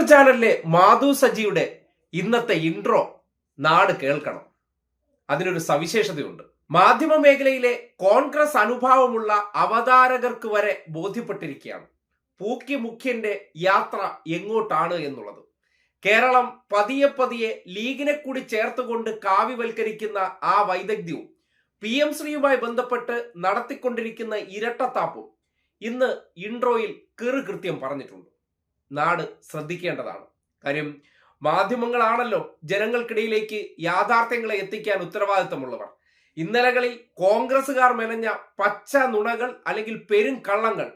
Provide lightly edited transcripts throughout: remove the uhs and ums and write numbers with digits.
ചാനലിലെ മാധു സജിയുടെ ഇന്നത്തെ ഇൻട്രോ നാട് കേൾക്കണം. അതിനൊരു സവിശേഷതയുണ്ട്. മാധ്യമ മേഖലയിലെ കോൺഗ്രസ് അനുഭാവമുള്ള അവതാരകർക്ക് വരെ ബോധ്യപ്പെട്ടിരിക്കുകയാണ് പൂക്കി മുഖ്യന്റെ യാത്ര എങ്ങോട്ടാണ് എന്നുള്ളത്. കേരളം പതിയെ പതിയെ ലീഗിനെ കൂടി ചേർത്തുകൊണ്ട് കാവ്യവൽക്കരിക്കുന്ന ആ വൈദഗ്ധ്യവും PM ശ്രീയുമായി ബന്ധപ്പെട്ട് നടത്തിക്കൊണ്ടിരിക്കുന്ന ഇരട്ടത്താപ്പും ഇന്ന് ഇൻട്രോയിൽ കൃത്യം പറഞ്ഞിട്ടുണ്ട്. നാട് ശ്രദ്ധിക്കേണ്ടതാണ്. കാര്യം മാധ്യമങ്ങളാണല്ലോ ജനങ്ങൾക്കിടയിലേക്ക് യാഥാർത്ഥ്യങ്ങളെ എത്തിക്കാൻ ഉത്തരവാദിത്തമുള്ളവർ. ഇന്നലകളിൽ കോൺഗ്രസുകാർ മെനഞ്ഞ പച്ച നുണകൾ അല്ലെങ്കിൽ പെരും കള്ളങ്ങൾ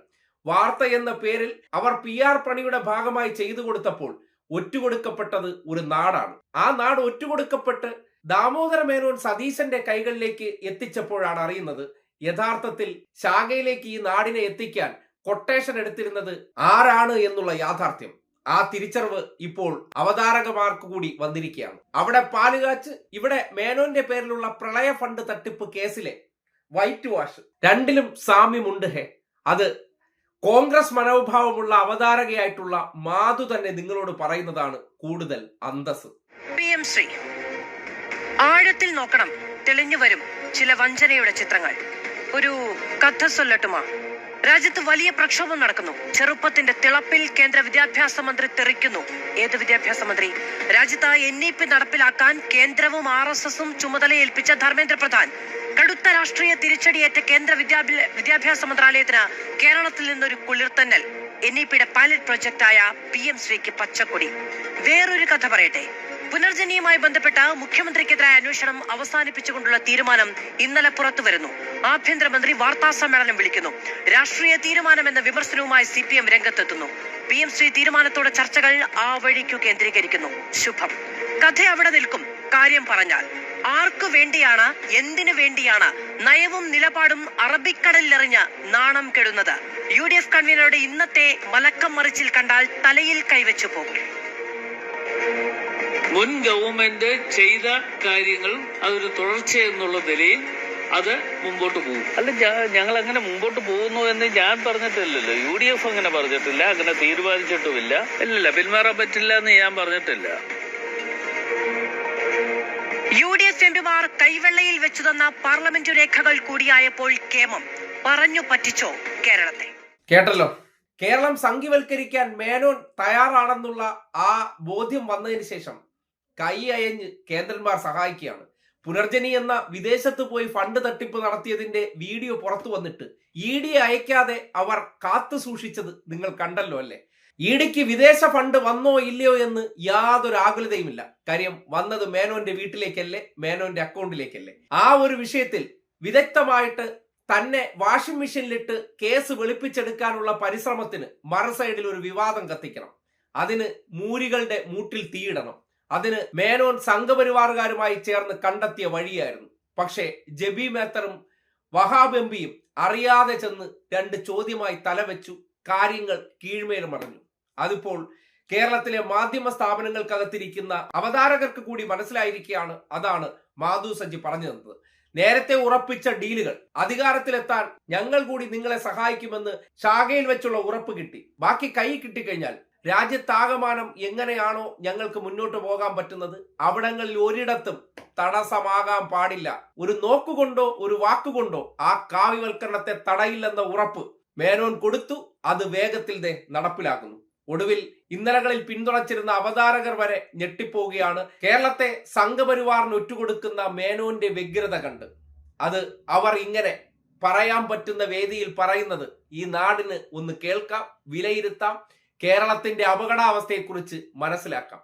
വാർത്ത എന്ന പേരിൽ അവർ PR പണിയുടെ ഭാഗമായി ചെയ്തു കൊടുത്തപ്പോൾ ഒറ്റുകൊടുക്കപ്പെട്ടത് ഒരു നാടാണ്. ആ നാട് ഒറ്റുകൊടുക്കപ്പെട്ട് ദാമോദര മേനോൻ സതീശന്റെ കൈകളിലേക്ക് എത്തിച്ചപ്പോഴാണ് അറിയുന്നത് യഥാർത്ഥത്തിൽ ശാഖയിലേക്ക് ഈ നാടിനെ എത്തിക്കാൻ കൊട്ടേഷൻ എടുത്തിരുന്നത് ആരാണ് എന്നുള്ള യാഥാർത്ഥ്യം. ആ തിരിച്ചറിവ് ഇപ്പോൾ അവതാരകമാർക്ക് കൂടി വന്നിരിക്കുകയാണ്. അവിടെ പാലുകാച്ച്, ഇവിടെ മേനോന്റെ പേരിലുള്ള പ്രളയ ഫണ്ട് തട്ടിപ്പ് കേസിലെ വൈറ്റ് വാഷ്, രണ്ടിലും സാമ്യമുണ്ട്. അത് കോൺഗ്രസ് മനോഭാവമുള്ള അവതാരകയായിട്ടുള്ള മാധു തന്നെ നിങ്ങളോട് പറയുന്നതാണ് കൂടുതൽ അന്തസ്. PM ശ്രീ ആഴത്തിൽ നോക്കണം, തെളിഞ്ഞു വരും ചില വഞ്ചനയുടെ ചിത്രങ്ങൾ. ഒരു കഥ സൊല്ലട്ടുമാ. രാജ്യത്ത് വലിയ പ്രക്ഷോഭം നടക്കുന്നു. ചെറുപ്പത്തിന്റെ തിളപ്പിൽ കേന്ദ്ര വിദ്യാഭ്യാസ മന്ത്രി തെറിക്കുന്നു. ഏത് വിദ്യാഭ്യാസ മന്ത്രി? രാജ്യത്ത് NEP നടപ്പിലാക്കാൻ കേന്ദ്രവും RSSും ചുമതലയേൽപ്പിച്ച ധർമ്മേന്ദ്ര പ്രധാൻ. കടുത്ത രാഷ്ട്രീയ തിരിച്ചടിയേറ്റ കേന്ദ്ര വിദ്യാഭ്യാസ മന്ത്രാലയത്തിന് കേരളത്തിൽ നിന്നൊരു കുളിർത്തന്നൽ. NEPയുടെ പൈലറ്റ് പ്രൊജക്ടായ PM ശ്രീക്ക് പച്ചക്കൊടി. വേറൊരു കഥ പറയട്ടെ. പുനർജനിയുമായി ബന്ധപ്പെട്ട മുഖ്യമന്ത്രിക്കെതിരായ അന്വേഷണം അവസാനിപ്പിച്ചുകൊണ്ടുള്ള തീരുമാനം ഇന്നലെ പുറത്തു വരുന്നു. ആഭ്യന്തരമന്ത്രി വാർത്താ സമ്മേളനം വിളിക്കുന്നു. രാഷ്ട്രീയ തീരുമാനം എന്ന വിമർശനവുമായി CPM രംഗത്തെത്തുന്നു. PM ശ്രീ തീരുമാനത്തോടെ ചർച്ചകൾ ആ വഴിക്കു കേന്ദ്രീകരിക്കുന്നു. ശുഭം. കഥ അവിടെ നിൽക്കും. കാര്യം പറഞ്ഞാൽ ആർക്കു വേണ്ടിയാണ്, എന്തിനു വേണ്ടിയാണ് നയവും നിലപാടും അറബിക്കടലിലെറിഞ്ഞ് നാണം കെടുന്നത്? UDF കൺവീനറുടെ ഇന്നത്തെ മലക്കം മറിച്ചിൽ കണ്ടാൽ തലയിൽ കൈവച്ചു പോകും. മുൻ ഗവൺമെന്റ് ചെയ്ത കാര്യങ്ങൾ അതൊരു തുടർച്ച എന്നുള്ള നിലയിൽ അത് മുമ്പോട്ട് പോകും. അല്ല, ഞങ്ങൾ അങ്ങനെ മുമ്പോട്ട് പോകുന്നു എന്ന് ഞാൻ പറഞ്ഞിട്ടില്ലല്ലോ. UDF അങ്ങനെ പറഞ്ഞിട്ടില്ല, അങ്ങനെ തീരുമാനിച്ചിട്ടുമില്ല. ഇല്ല, പിന്മാറാൻ പറ്റില്ല എന്ന് ഞാൻ പറഞ്ഞിട്ടില്ല. UDF MPമാർ കൈവെള്ളയിൽ വെച്ചു തന്ന പാർലമെന്റ് രേഖകൾ കൂടിയായപ്പോൾ കേമം പറഞ്ഞു പറ്റിച്ചോ കേരളത്തെ? കേട്ടല്ലോ. കേരളം സംഘിവൽക്കരിക്കാൻ മേനോൻ തയ്യാറാണെന്നുള്ള ആ ബോധ്യം വന്നതിന് ശേഷം കൈ അയഞ്ഞ് കേന്ദ്രന്മാർ സഹായിക്കുകയാണ്. പുനർജനി എന്ന വിദേശത്ത് പോയി ഫണ്ട് തട്ടിപ്പ് നടത്തിയതിന്റെ വീഡിയോ പുറത്തു വന്നിട്ട് ED അയക്കാതെ അവർ കാത്തു സൂക്ഷിച്ചത് നിങ്ങൾ കണ്ടല്ലോ അല്ലേ? EDക്ക് വിദേശ ഫണ്ട് വന്നോ ഇല്ലയോ എന്ന് യാതൊരു ആകുലതയുമില്ല. കാര്യം വന്നത് മേനോന്റെ വീട്ടിലേക്കല്ലേ, മേനോന്റെ അക്കൗണ്ടിലേക്കല്ലേ. ആ ഒരു വിഷയത്തിൽ വിദഗ്ധമായിട്ട് തന്നെ വാഷിംഗ് മെഷീനിലിട്ട് കേസ് വെളുപ്പിച്ചെടുക്കാനുള്ള പരിശ്രമത്തിന് മറുസൈഡിൽ ഒരു വിവാദം കത്തിക്കണം. അതിന് മൂരികളുടെ മൂട്ടിൽ തീയിടണം. അതിന് മേനോൻ സംഘപരിവാറുകാരുമായി ചേർന്ന് കണ്ടെത്തിയ വഴിയായിരുന്നു. പക്ഷേ ജബി മേത്തറും വഹാബ് എംപിയും അറിയാതെ ചെന്ന് രണ്ട് ചോദ്യമായി തലവെച്ചു. കാര്യങ്ങൾ കീഴ്മേൽ മറഞ്ഞു. അതിപ്പോൾ കേരളത്തിലെ മാധ്യമ സ്ഥാപനങ്ങൾക്കകത്തിരിക്കുന്ന അവതാരകർക്ക് കൂടി മനസ്സിലായിരിക്കുകയാണ്. അതാണ് മാധു സജി പറഞ്ഞു തന്നത്. നേരത്തെ ഉറപ്പിച്ച ഡീലുകൾ അധികാരത്തിലെത്താൻ ഞങ്ങൾ കൂടി നിങ്ങളെ സഹായിക്കുമെന്ന് ശാഖയിൽ വെച്ചുള്ള ഉറപ്പ് കിട്ടി. ബാക്കി കൈ കിട്ടിക്കഴിഞ്ഞാൽ രാജ്യത്താകമാനം എങ്ങനെയാണോ ഞങ്ങൾക്ക് മുന്നോട്ട് പോകാൻ പറ്റുന്നത് അവിടങ്ങളിൽ ഒരിടത്തും തടസ്സമാകാൻ പാടില്ല. ഒരു നോക്കുകൊണ്ടോ ഒരു വാക്കുകൊണ്ടോ ആ കാവ്യവൽക്കരണത്തെ തടയില്ലെന്ന ഉറപ്പ് മേനോൻ കൊടുത്തു. അത് വേഗത്തിൽ നടപ്പിലാക്കുന്നു. ഒടുവിൽ ഇന്നലകളിൽ പിന്തുണച്ചിരുന്ന അവതാരകർ വരെ ഞെട്ടിപ്പോവുകയാണ് കേരളത്തെ സംഘപരിവാറിന് ഒറ്റുകൊടുക്കുന്ന മേനോന്റെ വ്യഗ്രത കണ്ട്. അത് അവർ ഇങ്ങനെ പറയാൻ പറ്റുന്ന വേദിയിൽ പറയുന്നത് ഈ നാടിന് ഒന്ന് കേൾക്കാം, വിലയിരുത്താം, കേരളത്തിന്റെ അപകടാവസ്ഥയെക്കുറിച്ച് മനസ്സിലാക്കാം.